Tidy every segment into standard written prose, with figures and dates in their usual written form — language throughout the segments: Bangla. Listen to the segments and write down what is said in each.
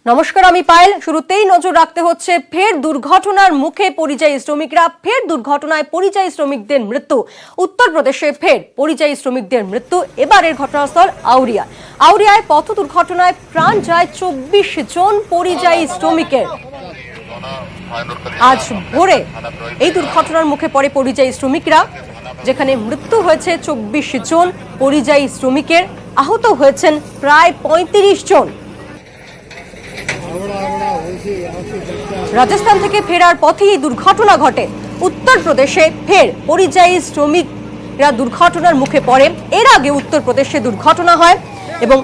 নমস্কার, আমি পায়েল। শুরুতেই নজর রাখতে হচ্ছে ফের দুর্ঘটনার মুখে পরিযায়ী শ্রমিকরা। ফের দুর্ঘটনায় পরিযায়ী শ্রমিকদের মৃত্যু। উত্তরপ্রদেশে ফের পরিযায়ী শ্রমিকদের মৃত্যু। এবারের ঘটনাস্থল আউরিয়া। আউরিয়ায় পথ দুর্ঘটনায় প্রাণ যায় 24 জন পরিযায়ী শ্রমিকের। আজ ভোরে এই দুর্ঘটনার মুখে পড়ে পরিযায়ী শ্রমিকরা, যেখানে মৃত্যু হয়েছে 24 জন পরিযায়ী শ্রমিকের। আহত হয়েছেন প্রায় 35 জন। রাজস্থান থেকে ফেরার পথে এই দুর্ঘটনা ঘটে। উত্তরপ্রদেশে ফের পরিযায়ী শ্রমিকরা দুর্ঘটনার মুখে পড়ে। এর আগে উত্তরপ্রদেশে দুর্ঘটনা হয় এবং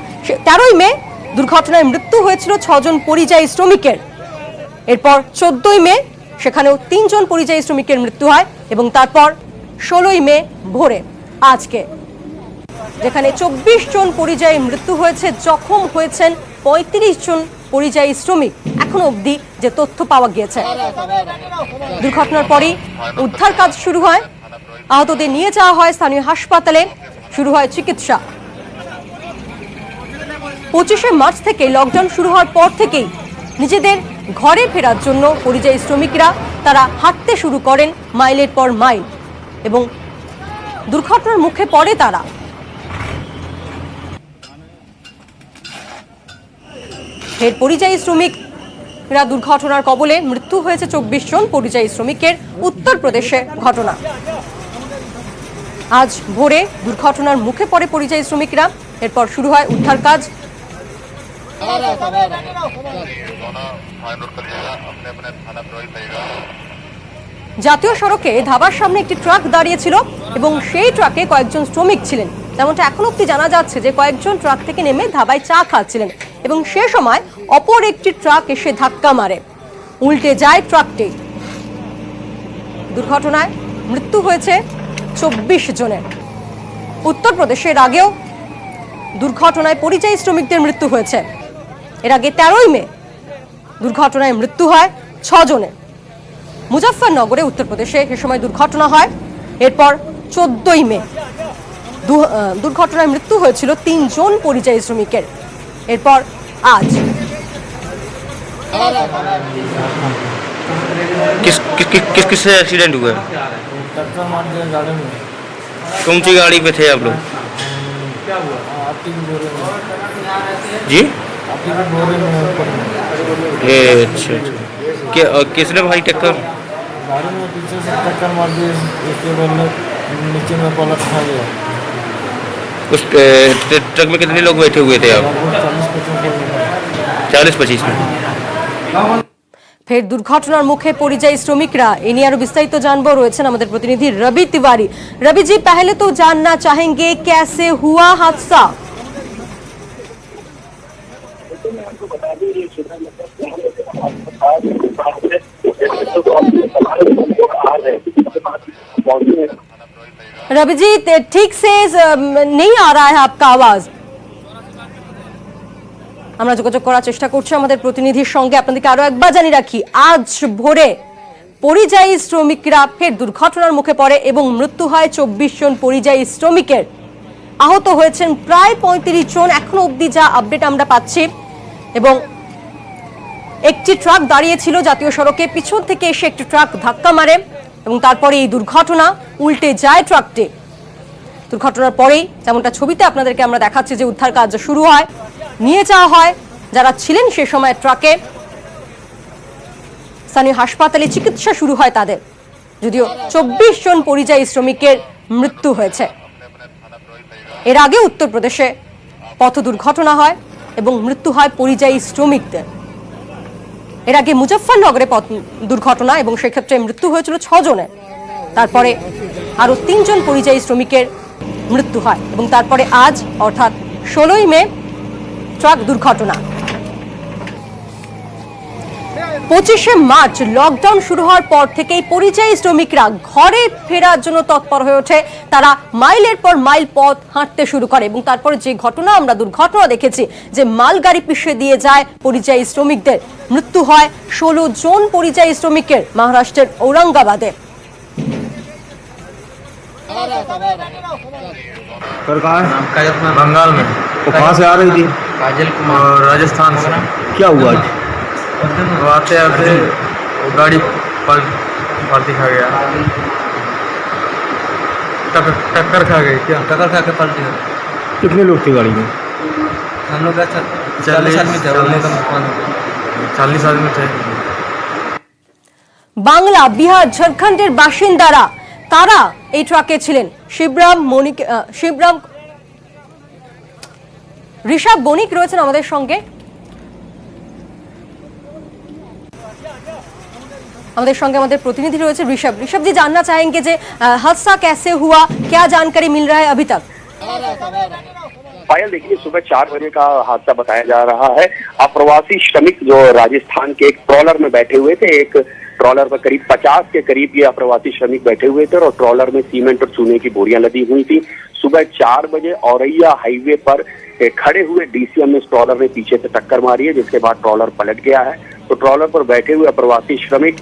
13ই মে দুর্ঘটনায় মৃত্যু হয়েছিল 6 জন পরিযায়ী শ্রমিকের। এরপর 14ই মে সেখানেও 3 জন পরিযায়ী শ্রমিকের মৃত্যু হয় এবং তারপর 16ই মে ভোরে আজকে যেখানে 24 জন পরিযায়ী মৃত্যু হয়েছে, জখম হয়েছেন 35 জন পরিযায়ী শ্রমিক। এখনো অবধি যে তথ্য পাওয়া গিয়েছে, দুর্ঘটনার পরেই উদ্ধার কাজ শুরু হয়। আহতদের নিয়ে যাওয়া হয় স্থানীয় হাসপাতালে, শুরু হয় চিকিৎসা। 25শে মার্চ থেকে লকডাউন শুরু হওয়ার পর থেকেই নিজেদের ঘরে ফেরার জন্য পরিযায়ী শ্রমিকরা তারা হাঁটতে শুরু করেন মাইলের পর মাইল এবং দুর্ঘটনার মুখে পড়ে তারা। ফের পরিযায়ী শ্রমিকরা দুর্ঘটনার কবলে। মৃত্যু হয়েছে 24 জন পরিযায়ী শ্রমিকের। উত্তরপ্রদেশে ঘটনা। আজ ভোরে দুর্ঘটনার মুখে পড়ে পরিযায়ী শ্রমিকরা। এরপর শুরু হয় উদ্ধার কাজ। জাতীয় সড়কে ধাবার সামনে একটি ট্রাক দাঁড়িয়েছিল এবং সেই ট্রাকে কয়েকজন শ্রমিক ছিলেন। যেমনটা এখন অব্দি জানা যাচ্ছে যে কয়েকজন ট্রাক থেকে নেমে ধাবায় চা খাচ্ছিলেন এবং সে সময় অপর একটি ট্রাক এসে ধাক্কা মারে, উল্টে যায় ট্রাকটি। দুর্ঘটনায় মৃত্যু হয়েছে 24 জনের। উত্তরপ্রদেশের আগেও দুর্ঘটনায় পরিযায়ী শ্রমিকদের মৃত্যু হয়েছে। এর আগে 13ই মে দুর্ঘটনায় মৃত্যু হয় 6 জনের। মুজফফরনগরে উত্তরপ্রদেশে সে সময় দুর্ঘটনা হয়। এরপর 14ই মে দুর্ঘটনায় মৃত্যু হয়েছিল 3 জন পরিযায়ী শ্রমিকের। এরপর আজ किससे एक्सीडेंट हुआ? टक्कर मार दिया गाड़ी में। कौन सी गाड़ी पे थे आप लोग? क्या हुआ? आपकी भी बोरे में। जी, आपकी भी बोरे में ऊपर में। अच्छा अच्छा। क्या किसने भाई टक्कर? गाड़ी में पीछे से टक्कर मार दी, उसके बाद नीचे में पलट खा गया। उस ट्रक में कितने लोग बैठे हुए थे आप? 40-25 में। ফের দুর্ঘটনার মুখে পরিযায়ী শ্রমিকরা। এ নিয়ে আরো বিস্তারিত জানবো, রয়েছেন আমাদের প্রতিনিধি রবি तिवारी। रवि जी, पहले तो जानना चाहेंगे कैसे हुआ हादसा? रवि जी, ठीक से नहीं आ रहा है आपका आवाज। আমরা যোগাযোগ করার চেষ্টা করছি আমাদের প্রতিনিধির সঙ্গে। আপনাদেরকে আরো একবার জানিয়ে রাখি, আজ ভোরে পরিযায়ী শ্রমিকরা ফের দুর্ঘটনার মুখে পড়ে এবং মৃত্যু হয় 24 জন পরিযায়ী শ্রমিকের। আহত হয়েছেন প্রায় 35 জন এখনো অবধি যা আপডেট আমরা পাচ্ছি। এবং একটি ট্রাক দাঁড়িয়েছিল জাতীয় সড়কে, পিছন থেকে এসে একটি ট্রাক ধাক্কা মারে এবং তারপরে এই দুর্ঘটনা, উল্টে যায় ট্রাকটি। দুর্ঘটনার পরেই যেমনটা ছবিতে আপনাদেরকে আমরা দেখাচ্ছি যে উদ্ধার কাজ শুরু হয়, নিয়ে যাওয়া হয় যারা ছিলেন সে সময় ট্রাকে। স্থানীয় হাসপাতালে চিকিৎসা শুরু হয় তাদের। যদিও 24 জন পরিযায়ী শ্রমিকের মৃত্যু হয়েছে। এর আগে উত্তরপ্রদেশে পথ দুর্ঘটনা হয় এবং মৃত্যু হয় পরিযায়ী শ্রমিকদের। এর আগে মুজফফরনগরে পথ দুর্ঘটনা এবং সেক্ষেত্রে মৃত্যু হয়েছিল 6 জনের। তারপরে আরো 3 জন পরিযায়ী শ্রমিকের মৃত্যু হয় এবং তারপরে আজ অর্থাৎ 16ই মে ট্রাক দুর্ঘটনা। 25শে মার্চ লকডাউন শুরু হওয়ার পর থেকেই পরিযায়ী শ্রমিকরা ঘরে ফেরার জন্য তৎপর হয়ে ওঠে। তারা মাইলের পর মাইল পথ হাঁটতে শুরু করে এবং তারপরে যে ঘটনা আমরা দুর্ঘটনা দেখেছি যে মালগাড়ি পিষে দিয়ে যায় পরিযায়ী শ্রমিকদের। মৃত্যু হয় 16 জন পরিযায়ী শ্রমিকের মহারাষ্ট্রের ঔরঙ্গাবাদে। कर कहाँ है? काजल कुमार बंगाल में। वो कहाँ से आ रही थी? काजल कुमार और राजस्थान से। क्या हुआ आज? वो आते आते वो गाड़ी पलटी खा गया, टक्कर खा गई। क्या टक्कर खा के पलटी? कितने लोग थे गाड़ी में? हम लोग 40 आदमी थे, 40 आदमी थे। বাংলা, বিহার, ঝাড়খণ্ডের বাসিন্দারা তারা এই ট্রাকে ছিলেন। শিবরাম ঋষভ বণিক রয়েছেন আমাদের সঙ্গে। আমাদের প্রতিনিধি রয়েছে ऋषभ जी, जानना चाहेंगे जे हादसा कैसे हुआ, क्या जानकारी मिल रहा है अभी तक? पायल, देखिए सुबह 4 बजे का हादसा बताया जा रहा है। अप्रवासी श्रमिक जो राजस्थान के एक ट्रॉलर में बैठे हुए थे, एक ट्रॉलर पर करीब 50 के करीब ये अप्रवासी श्रमिक बैठे हुए थे और ट्रॉलर में सीमेंट और चूने की बोरियां लदी हुई थी। सुबह 4 बजे औरैया हाईवे पर खड़े हुए डीसीएम में ट्रॉलर ने पीछे से टक्कर मारी है, जिसके बाद ट्रॉलर पलट गया है। तो ट्रॉलर पर बैठे हुए अप्रवासी श्रमिक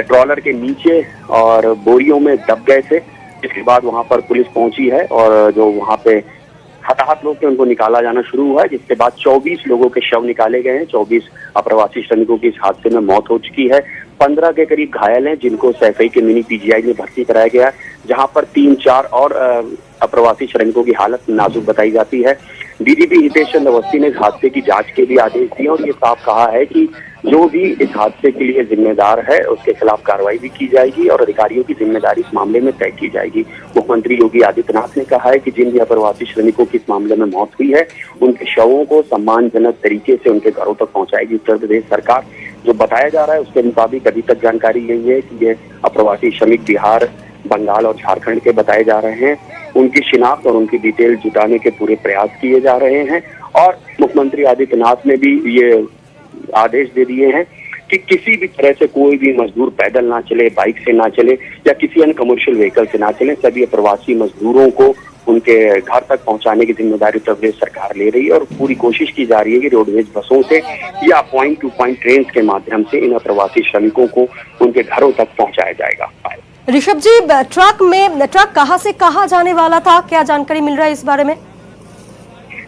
ट्रॉलर के नीचे और बोरियों में दब गए थे, जिसके बाद वहां पर पुलिस पहुंची है और जो वहां पे हताहत लोग थे उनको निकाला जाना शुरू हुआ है, जिसके बाद 24 लोगों के शव निकाले गए हैं। 24 अप्रवासी श्रमिकों की इस हादसे में मौत हो चुकी है। 15 के करीब घायल हैं, जिनको सैफई के मिनी पीजीआई में भर्ती कराया गया है, जहां पर 3-4 और अप्रवासी श्रमिकों की हालत नाजुक बताई जाती है। डीजीपी हितेश चंद्र अवस्थी ने इस हादसे की जांच के भी आदेश दिए और ये साफ कहा है कि जो भी इस हादसे के लिए जिम्मेदार है उसके खिलाफ कार्रवाई भी की जाएगी और अधिकारियों की जिम्मेदारी इस मामले में तय की जाएगी। मुख्यमंत्री योगी आदित्यनाथ ने कहा है कि जिन भी अप्रवासी श्रमिकों की इस मामले में मौत हुई है उनके शवों को सम्मानजनक तरीके से उनके घरों तक पहुंचाएगी उत्तर प्रदेश सरकार। जो बताया जा रहा है उसके मुताबिक अभी तक जानकारी यही है कि ये अप्रवासी श्रमिक बिहार, बंगाल और झारखंड के बताए जा रहे हैं। उनकी शिनाख्त और उनकी डिटेल जुटाने के पूरे प्रयास किए जा रहे हैं और मुख्यमंत्री आदित्यनाथ ने भी ये आदेश दे दिए हैं कि किसी भी तरह से कोई भी मजदूर पैदल ना चले, बाइक से ना चले या किसी अन्य कमर्शियल व्हीकल से ना चले। सभी प्रवासी मजदूरों को उनके घर तक पहुंचाने की जिम्मेदारी उत्तर प्रदेश सरकार ले रही है और पूरी कोशिश की जा रही है कि रोडवेज बसों से या पॉइंट टू पॉइंट ट्रेन के माध्यम से इन प्रवासी श्रमिकों को उनके घरों तक पहुंचाया जाएगा। ऋषभ जी, ट्रक कहां से कहां जाने वाला था, क्या जानकारी मिल रहा है इस बारे में?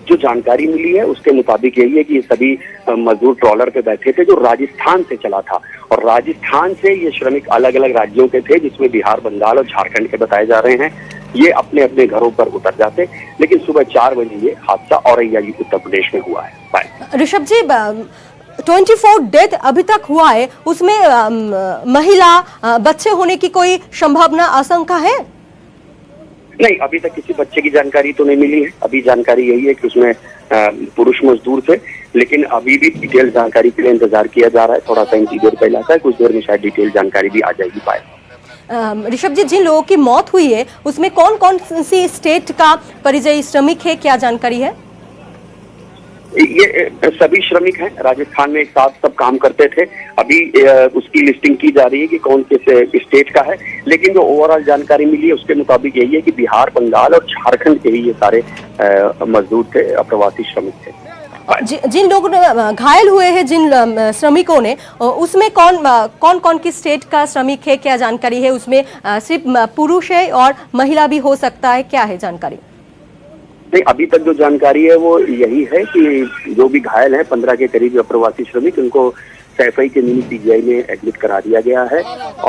जो जानकारी मिली है उसके मुताबिक यही है कि ये सभी मजदूर ट्रॉलर पे बैठे थे जो राजस्थान से चला था और राजस्थान से ये श्रमिक अलग अलग राज्यों के थे, जिसमें बिहार, बंगाल और झारखंड के बताए जा रहे हैं। ये अपने अपने घरों पर उतर जाते, लेकिन सुबह 4 बजे ये हादसा औरैया उत्तर प्रदेश में हुआ है। ऋषभ जी, 24 डेथ अभी तक हुआ है, उसमें महिला, बच्चे होने की कोई संभावना, आशंका है? नहीं, अभी तक किसी बच्चे की जानकारी तो नहीं मिली है। अभी जानकारी यही है कि उसमें पुरुष मजदूर थे, लेकिन अभी भी डिटेल जानकारी के लिए इंतजार किया जा रहा है। थोड़ा सा इंटीरियर का इलाका है, कुछ देर में शायद डिटेल जानकारी भी आ जाएगी। पाए ऋषभ जी, जिन लोगों की मौत हुई है उसमें कौन कौन सी स्टेट का परिযায়ী श्रमिक है, क्या जानकारी है? ये सभी श्रमिक हैं, राजस्थान में एक साथ सब काम करते थे। अभी उसकी लिस्टिंग की जा रही है कि कौन किस स्टेट का है, लेकिन जो ओवरऑल जानकारी मिली है उसके मुताबिक यही है कि बिहार, बंगाल और झारखंड के ही ये सारे मजदूर थे, अप्रवासी श्रमिक थे। जिन लोग घायल हुए हैं, जिन श्रमिकों ने, उसमें कौन कौन की स्टेट का श्रमिक है, क्या जानकारी है? उसमें सिर्फ पुरुष है और महिला भी हो सकता है, क्या है जानकारी? नहीं, अभी तक जो जानकारी है वो यही है कि जो भी घायल हैं 15 के करीब अप्रवासी श्रमिक, उनको सैफई के मिनी पीजीआई में एडमिट करा दिया गया है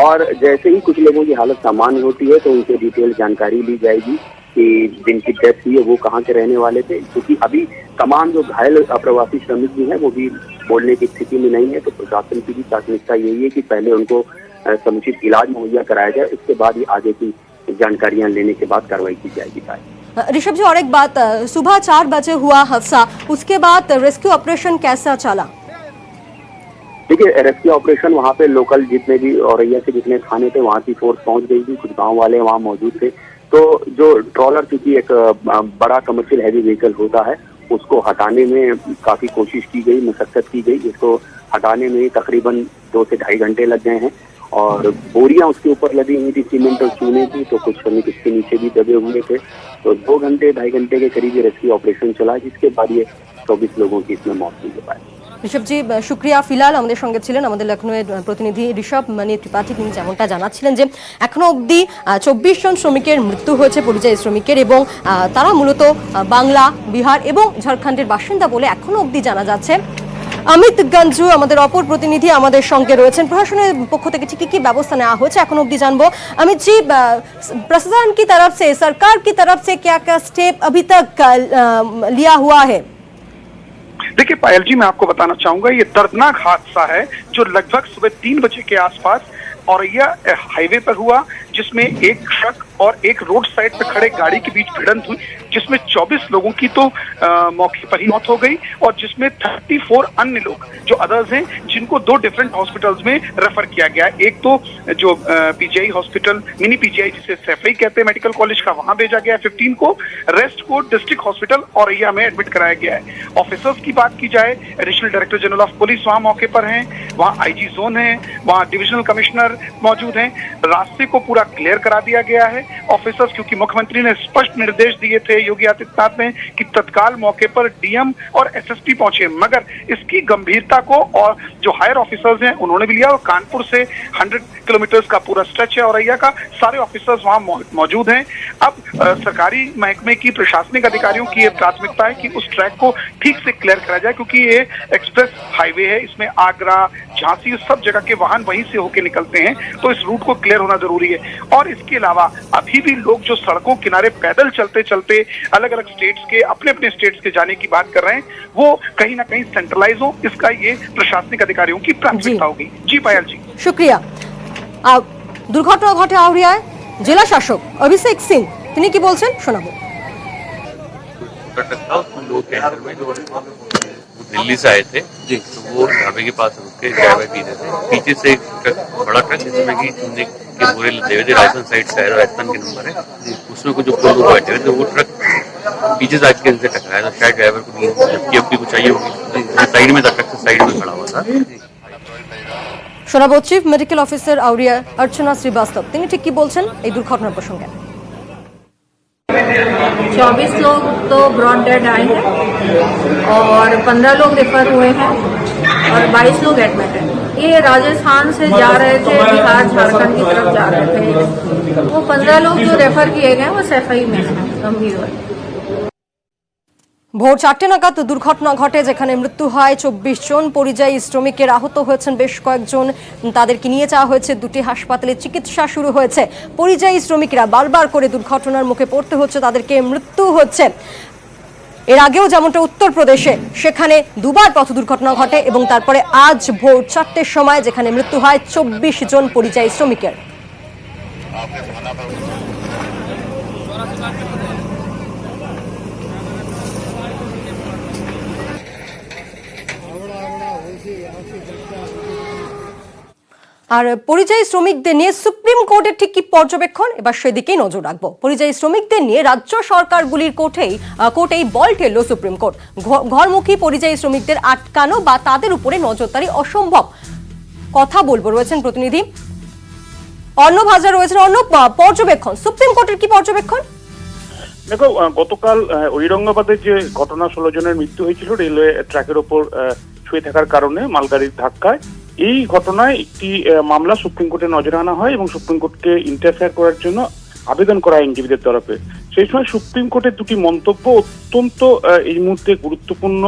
और जैसे ही कुछ लोगों की हालत सामान्य होती है तो उनसे डिटेल जानकारी ली जाएगी कि जिनकी डेथ हुई है वो कहाँ के रहने वाले थे, क्योंकि अभी तमाम जो घायल अप्रवासी श्रमिक भी हैं वो भी बोलने की स्थिति में नहीं है। तो प्रशासन की भी प्राथमिकता यही है कि पहले उनको समुचित इलाज मुहैया कराया जाए, उसके बाद ही आगे की जानकारियां लेने के बाद कार्रवाई की जाएगी। ऋषभ जी, और एक बात, सुबह 4 बजे हुआ हादसा, उसके बाद रेस्क्यू ऑपरेशन कैसा चला? देखिए, रेस्क्यू ऑपरेशन वहाँ पे लोकल जितने भी औरैया के जितने थाने थे वहाँ की फोर्स पहुँच गई थी, कुछ गांव वाले वहाँ मौजूद थे। तो जो ट्रॉलर, क्योंकि एक बड़ा कमर्शियल हैवी व्हीकल होता है, उसको हटाने में काफी कोशिश की गई, मशक्कत की गई, जिसको हटाने में तकरीबन 2 से ढाई घंटे लग गए हैं और बोरियां उसके ऊपर लदी हुई थी सीमेंट और चूने की, तो कुछ श्रमिक इसके नीचे भी दबे हुए थे। तो 2 घंटे 2.5 घंटे के करीब ये रेस्क्यू ऑपरेशन चला, जिसके बाद ये 24 लोगों की इसमें मौत हुई है। ঋষভ জি শুক্রিয়া। ফিলহাল আমাদের সঙ্গে ছিলেন আমাদের লখনউয়ের প্রতিনিধি ঋষভ মণি ত্রিপাঠী। তিনি যেমনটা জানাচ্ছিলেন যে এখনো অবধি 24 জন শ্রমিকের মৃত্যু হয়েছে, পরিযায়ী শ্রমিকের, এবং তারা মূলত বাংলা, বিহার এবং ঝাড়খণ্ডের বাসিন্দা বলে এখনো অবধি জানা যাচ্ছে। অমিত গঞ্জু আমাদের অপর প্রতিনিধি আমাদের সঙ্গে রয়েছেন। প্রশাসনের পক্ষ থেকে ঠিক কি ব্যবস্থা নেওয়া হয়েছে এখন অবধি জানবো। अमित जी, प्रशासन की तरफ से, सरकार की तरफ से क्या क्या स्टेप अभी तक लिया हुआ है? देखिए पायल जी, मैं आपको बताना चाहूंगा, ये दर्दनाक हादसा है जो लगभग सुबह 3 बजे के आसपास औरैया हाईवे पर हुआ, जिसमें एक ट्रक और एक रोड साइड पर खड़े गाड़ी के बीच भिड़ंत हुई, जिसमें 24 लोगों की तो मौके पर ही मौत हो गई और जिसमें 34 अन्य लोग जो अदर्स हैं, जिनको 2 डिफरेंट हॉस्पिटल्स में रेफर किया गया। एक तो जो पीजीआई हॉस्पिटल, मिनी पीजीआई जिसे सैफई कहते हैं मेडिकल कॉलेज का, वहां भेजा गया है 15 को। रेस्ट को डिस्ट्रिक्ट हॉस्पिटल औरैया में एडमिट कराया गया है। ऑफिसर्स की बात की जाए, additional director general of police वहां मौके पर हैं, वहां आईजी जोन है, वहां डिविजनल कमिश्नर मौजूद हैं। रास्ते को पूरा क्लियर करा दिया गया है ऑफिसर्स, क्योंकि मुख्यमंत्री ने स्पष्ट निर्देश दिए थे योगी आदित्यनाथ ने कि तत्काल मौके पर डीएम और एसएसपी पहुंचे, मगर इसकी गंभीरता को और जो हायर ऑफिसर्स हैं उन्होंने भी लिया। और कानपुर से 100 किलोमीटर का पूरा स्ट्रेच है औरैया का, सारे ऑफिसर्स वहां मौजूद हैं। अब सरकारी महकमे की, प्रशासनिक अधिकारियों की ये प्राथमिकता है कि उस ट्रैक को ठीक से क्लियर करा जाए, क्योंकि ये एक्सप्रेस हाईवे है, इसमें आगरा, झांसी, सब जगह के वाहन वहीं से होके निकलते हैं, तो इस रूट को क्लियर होना जरूरी है। और इसके अलावा अभी भी लोग जो सड़कों किनारे पैदल चलते चलते अलग अलग स्टेट्स के, अपने अपने स्टेट्स के जाने की बात कर रहे हैं, वो कहीं ना कहीं सेंट्रलाइज हो, इसका ये प्रशासनिक अधिकारियों की प्राथमिकता होगी। जी पायल जी, शुक्रिया। দুর্ঘটনা ঘটে আউরিয়ায়। জেলা শাসক অভিষেক সিং তিনি কি বলছেন শোনাবো। दिल्ली से आए थे तो वो ढाबे के पास रुक के चाय वाय पी रहे थे। पीछे से एक ट्रक, बड़ा ट्रक जिसमें कि चूने के बोरे लदे हुए थे, राजस्थान साइड से आया, राजस्थान के नंबर है, उसमें कुछ जो लोग बैठे हुए थे, वो ट्रक पीछे से आके इनसे टकराया। तो शायद ड्राइवर को जबकि कुछ चाहिए होगी, साइड में था, ट्रक से साइड में खड़ा हुआ था। শোনাবো চিফ মেডিকেল অফিসার আউরিয়া অর্চনা শ্রীবাস্তব, তিনি ঠিক কি বলছেন এই দুর্ঘটনার প্রসঙ্গে। 24 लोग तो ब्रॉड डेड आए हैं और 15 लोग रेफर हुए हैं और 22 लोग एडमिट हैं। ये राजस्थान से जा रहे थे, बिहार झारखंड की तरफ जा रहे थे। वो 15 लोग जो रेफर किए गए वो सैफई में हैं, गंभीर हुए। ভোর 4টে নাগাদ দুর্ঘটনা ঘটে, যেখানে মৃত্যু হয় 24 জন পরিযায়ী শ্রমিকের, আহত হয়েছেন বেশ কয়েকজন। তাদেরকে নিয়ে যাওয়া হয়েছে দুটি হাসপাতালে, চিকিৎসা শুরু হয়েছে। পরিযায়ী শ্রমিকরা বারবার করে দুর্ঘটনার মুখে পড়তে হচ্ছে, তাদেরকে মৃত্যু হচ্ছে। এর আগেও যেমনটা উত্তরপ্রদেশে, সেখানে দুবার পথ দুর্ঘটনা ঘটে এবং তারপরে আজ ভোর 4টের সময় যেখানে মৃত্যু হয় 24 জন পরিযায়ী শ্রমিকের। আর পরিযায়ী শ্রমিকদের নিয়ে সুপ্রিম কোর্টের ঠিক কি পর্যবেক্ষণ, এবার সেদিকেই নজর রাখবো। পরিযায়ী শ্রমিকদের নিয়ে রাজ্য সরকারগুলির কোর্টেই বল ঠেললো সুপ্রিম কোর্ট। ঘরমুখী পরিযায়ী শ্রমিকদের আটকানো বা তাদের উপরে নজরদারি অসম্ভব। কথা বলবো, রয়েছেন প্রতিনিধি অর্ণব হাজরা, রয়েছেন অর্ণব। পর্যবেক্ষণ, সুপ্রিম কোর্টের কি পর্যবেক্ষণ? দেখো, গতকাল ঔরঙ্গাবাদের যে ঘটনা 16 জনের মৃত্যু হয়েছিল রেলওয়ে ট্র্যাকের ওপর শুয়ে থাকার কারণে, মালগাড়ির ধাক্কায়, এই ঘটনায় একটি মামলা সুপ্রিম কোর্টে নজরে আনা হয় এবং সুপ্রিম কোর্টকে ইন্টারফেয়ার করার জন্য আবেদন করা আইনজীবীদের তরফে। সেই সময় সুপ্রিম কোর্টের দুটি মন্তব্য অত্যন্ত এই মুহূর্তে গুরুত্বপূর্ণ।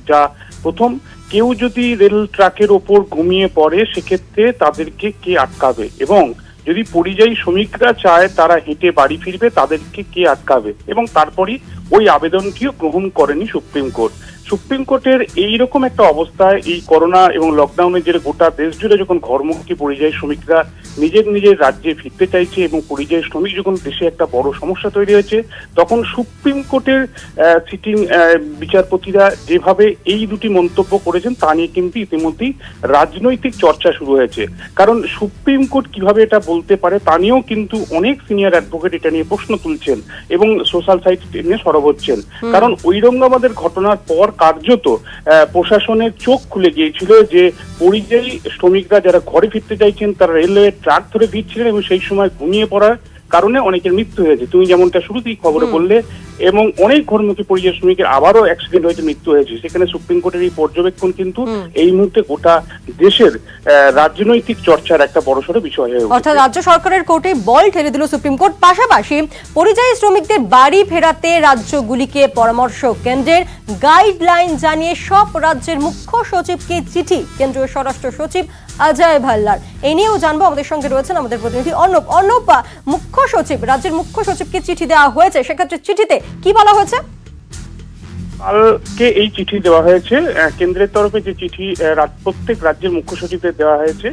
যা প্রথম, কেউ যদি রেল ট্র্যাকের ওপর ঘুমিয়ে পড়ে সেক্ষেত্রে তাদেরকে কে আটকাবে, এবং যদি পরিযায়ী শ্রমিকরা চায় তারা হেঁটে বাড়ি ফিরবে, তাদেরকে কে আটকাবে, এবং তারপরই ওই আবেদনটিও গ্রহণ করেনি সুপ্রিম কোর্ট। সুপ্রিম কোর্টের এইরকম একটা অবস্থায়, এই করোনা এবং লকডাউনের যে গোটা দেশ জুড়ে যখন ঘরমুখী পরিযায়ী শ্রমিকরা নিজের রাজ্যে ফিরতে চাইছে এবং পরিযায়ী শ্রমিক যখন দেশে একটা বড় সমস্যা তৈরি হয়েছে, তখন সুপ্রিম কোর্টের সিটিং বিচারপতিরা যেভাবে এই দুটি মন্তব্য করেছেন তা নিয়ে কিন্তু ইতিমধ্যেই রাজনৈতিক চর্চা শুরু হয়েছে। কারণ সুপ্রিম কোর্ট কিভাবে এটা বলতে পারে তা নিয়েও কিন্তু অনেক সিনিয়র অ্যাডভোকেট এটা নিয়ে প্রশ্ন তুলছেন এবং সোশ্যাল সাইট নিয়ে সরব হচ্ছেন। কারণ ঔরঙ্গাবাদের ঘটনার পর কার্যত প্রশাসনের চোখ খুলে গিয়েছিল যে পরিযায়ী শ্রমিকরা যারা ঘরে ফিরতে চাইছেন তারা রেলওয়ে ট্র্যাক ধরে ফিরছিলেন এবং সেই সময় ঘুমিয়ে পড়ার কারণে অনেকের মৃত্যু হয়েছে। তুমি যেমনটা শুরুতেই খবরে বললে, এবং অনেক ঘরমুখী পরিযায়ী শ্রমিকের আবারও অ্যাক্সিডেন্ট হয়েছে, মৃত্যু হয়েছে। সেখানে সুপ্রিম কোর্টের এই পর্যবেক্ষণ কিন্তু এই মুহূর্তে গোটা দেশের রাজনৈতিক চর্চার একটা বড়সড় বিষয় হয়ে অর্থাৎ রাজ্য সরকারের কোর্টে বল ঠেলে দিল সুপ্রিম কোর্ট। পাশাপাশি পরিযায়ী শ্রমিকদের বাড়ি ফেরাতে রাজ্যগুলিকে পরামর্শ কেন্দ্রের, গাইডলাইন জানিয়ে সব রাজ্যের মুখ্য সচিবকে চিঠি কেন্দ্রীয় স্বরাষ্ট্র সচিব অজয় ভাল্লার। এই নিয়েও জানবো, আমাদের সঙ্গে রয়েছেন আমাদের প্রতিনিধি অর্ণব। অর্ণব, মুখ্য সচিব, রাজ্যের মুখ্য সচিবকে চিঠি দেওয়া হয়েছে, সেক্ষেত্রে চিঠিতে কি বলা হয়েছে? কালকে এই চিঠি দেওয়া হয়েছে কেন্দ্রের তরফে, যে চিঠি প্রত্যেক রাজ্যের মুখ্য সচিবদের দেওয়া হয়েছে,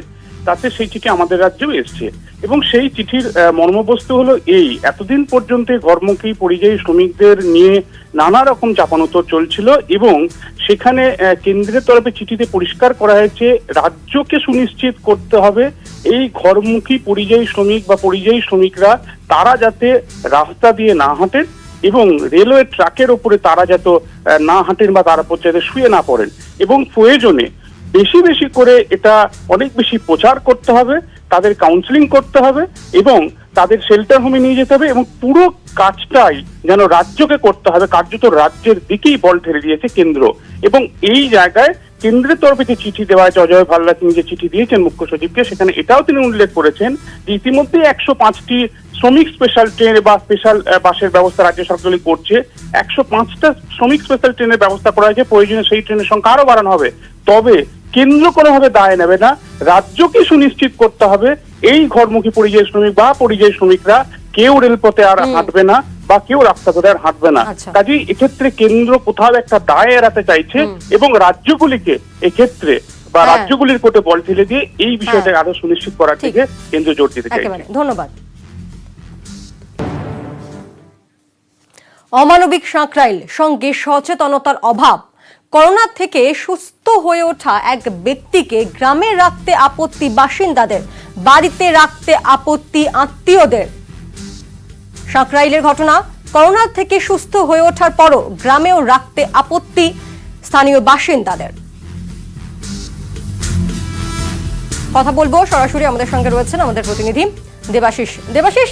তাতে সেই চিঠি আমাদের রাজ্যেও এসছে। এবং সেই চিঠির মর্মবস্তু হলো এই: এতদিন পর্যন্ত ঘরমুখী পরিযায়ী শ্রমিকদের নিয়ে নানা রকম চাপানোতর চলছিল, এবং সেখানে কেন্দ্রের তরফে চিঠিতে পরিষ্কার করা হয়েছে রাজ্যকে সুনিশ্চিত করতে হবে এই ঘরমুখী পরিযায়ী শ্রমিক বা পরিযায়ী শ্রমিকরা তারা যাতে রাস্তা দিয়ে না হাঁটেন, এবং রেলওয়ে ট্র্যাকের উপরে তারা যাতে না হাঁটেন বা তার উপর যাতে শুয়ে না পড়েন, এবং প্রয়োজনে বেশি বেশি করে এটা অনেক বেশি প্রচার করতে হবে, তাদের কাউন্সিলিং করতে হবে, এবং তাদের শেল্টার হোমে নিয়ে যেতে হবে, এবং পুরো কাজটাই যেন রাজ্যকে করতে হবে। কার্যত রাজ্যের দিকেই বল ঠেলে দিয়েছে কেন্দ্র। এবং এই জায়গায় কেন্দ্রের তরফে যে চিঠি দেওয়া হয়েছে, অজয় ভাল্লা তিনি যে চিঠি দিয়েছেন মুখ্য সচিবকে, সেখানে এটাও তিনি উল্লেখ করেছেন যে ইতিমধ্যে 105টি শ্রমিক স্পেশাল ট্রেন বা স্পেশাল বাসের ব্যবস্থা রাজ্য সরকার করছে। 105টা শ্রমিক স্পেশাল ট্রেনের ব্যবস্থা করা হয়েছে, প্রয়োজনে সেই ট্রেনের সংখ্যা আরো বাড়ানো হবে। তবে কেন্দ্র কোনোভাবে দায় নেবে না, রাজ্যকে সুনিশ্চিত করতে হবে এই ঘরমুখী পরিযায়ী শ্রমিক বা পরিযায়ী শ্রমিকরা কেউ রেলপথে আর হাঁটবে না বা কেউ রাস্তা ধরে আর হাঁটবে না। কাজেই এক্ষেত্রে কেন্দ্র কোথাও একটা দায় এড়াতে চাইছে, এবং রাজ্যগুলিকে এক্ষেত্রে বা রাজ্যগুলির কোর্টে বল ঠেলে দিয়ে এই বিষয়টা আরো সুনিশ্চিত করার দিকে কেন্দ্র জোর দিতে চাইছে। ধন্যবাদ। অমানবিক সাঁকরাইল, সঙ্গে সচেতনতার অভাব। করোনা থেকে সুস্থ হয়ে ওঠা এক ব্যক্তিকে গ্রামে রাখতে আপত্তি বাসিন্দাদের, বাড়িতে রাখতে আপত্তি আত্মীয়দের। সাঁকরাইলের ঘটনা, করোনা থেকে সুস্থ হয়ে ওঠার পরও গ্রামেও রাখতে আপত্তি স্থানীয় বাসিন্দাদের। কথা বলবো সরাসরি, আমাদের সঙ্গে রয়েছেন আমাদের প্রতিনিধি দেবাশিস। দেবাশিস,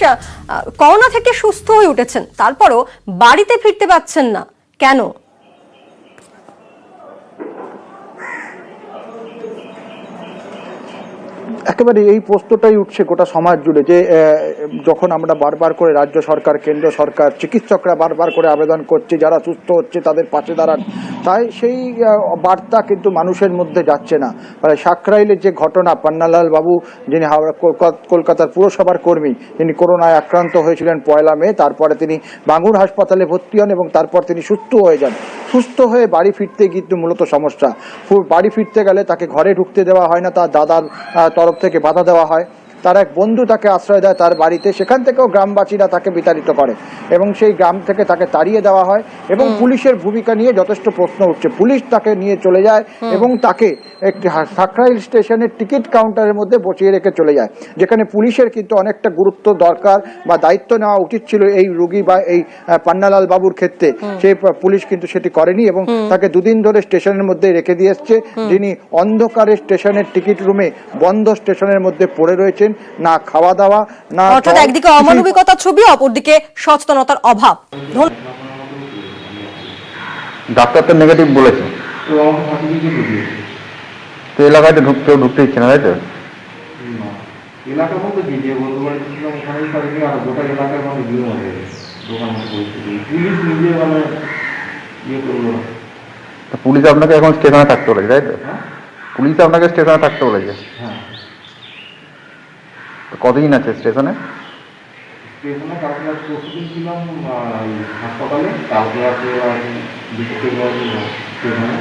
করোনা থেকে সুস্থ হয়ে উঠেছেন, তারপরও বাড়িতে ফিরতে পারছেন না, কেন? একেবারে এই প্রশ্নটাই উঠছে গোটা সমাজ জুড়ে, যে যখন আমরা বারবার করে রাজ্য সরকার, কেন্দ্র সরকার, চিকিৎসকরা বারবার করে আবেদন করছে যারা সুস্থ হচ্ছে তাদের পাশে দাঁড়ান, তাই সেই বার্তা কিন্তু মানুষের মধ্যে যাচ্ছে না। মানে সাঁকরাইলের যে ঘটনা, পান্নালাল বাবু যিনি কলকাতার পুরসভার কর্মী, তিনি করোনায় আক্রান্ত হয়েছিলেন 1 মে, তারপরে তিনি বাঙ্গুর হাসপাতালে ভর্তি হন এবং তারপর তিনি সুস্থ হয়ে যান। সুস্থ হয়ে বাড়ি ফিরতে কিন্তু মূলত সমস্যা। বাড়ি ফিরতে গেলে তাকে ঘরে ঢুকতে দেওয়া হয় না, তার দাদার তরফ থেকে বাধা দেওয়া হয়। তার এক বন্ধু তাকে আশ্রয় দেয় তার বাড়িতে, সেখান থেকেও গ্রামবাসীরা তাকে বিতাড়িত করে এবং সেই গ্রাম থেকে তাকে তাড়িয়ে দেওয়া হয়। এবং পুলিশের ভূমিকা নিয়ে যথেষ্ট প্রশ্ন উঠছে। পুলিশ তাকে নিয়ে চলে যায় এবং তাকে একটি সাঁকরাইল স্টেশনের টিকিট কাউন্টারের মধ্যে বসিয়ে রেখে চলে যায়, যেখানে পুলিশের কিন্তু অনেকটা গুরুত্ব দরকার বা দায়িত্ব নেওয়া উচিত ছিল এই রোগী বা এই পান্নালাল বাবুর ক্ষেত্রে। সেই পুলিশ কিন্তু সেটি করেনি এবং তাকে 2 দিন ধরে স্টেশনের মধ্যে রেখে দিয়ে এসছে, যিনি অন্ধকারে স্টেশনের টিকিট রুমে বন্ধ স্টেশনের মধ্যে পড়ে রয়েছেন, না খাওয়া দাওয়া না। অর্থাৎ একদিকে অমানবিকতার ছবি, অপরদিকে সচেতনতার অভাব। ডাক্তার তো নেগেটিভ বলেছে, তো এলাকায় কেউ ঢুকতে ইচ্ছে না, তাই তো? এলাকা বলতে কি, যে বর্তমানে ছিলাম ওখানেই তাদেরকে আর গোটা এলাকার মানে ভিড় হয়ে গেছে, দোকান পরিস্থিতি পুলিশ নিজে মানে ইয়ে করলো। পুলিশ আপনাকে এখন স্টেশনে থাকতে বলেছে, তাই তো? পুলিশ আপনাকে স্টেশনে থাকতে বলেছে। হ্যাঁ, কতদিন আছে স্টেশনে? স্টেশনে কালকে আর পরশুদিন ছিলাম হাসপাতালে, কালকে আছে 2 ফেব্রুয়ারি স্টেশনে।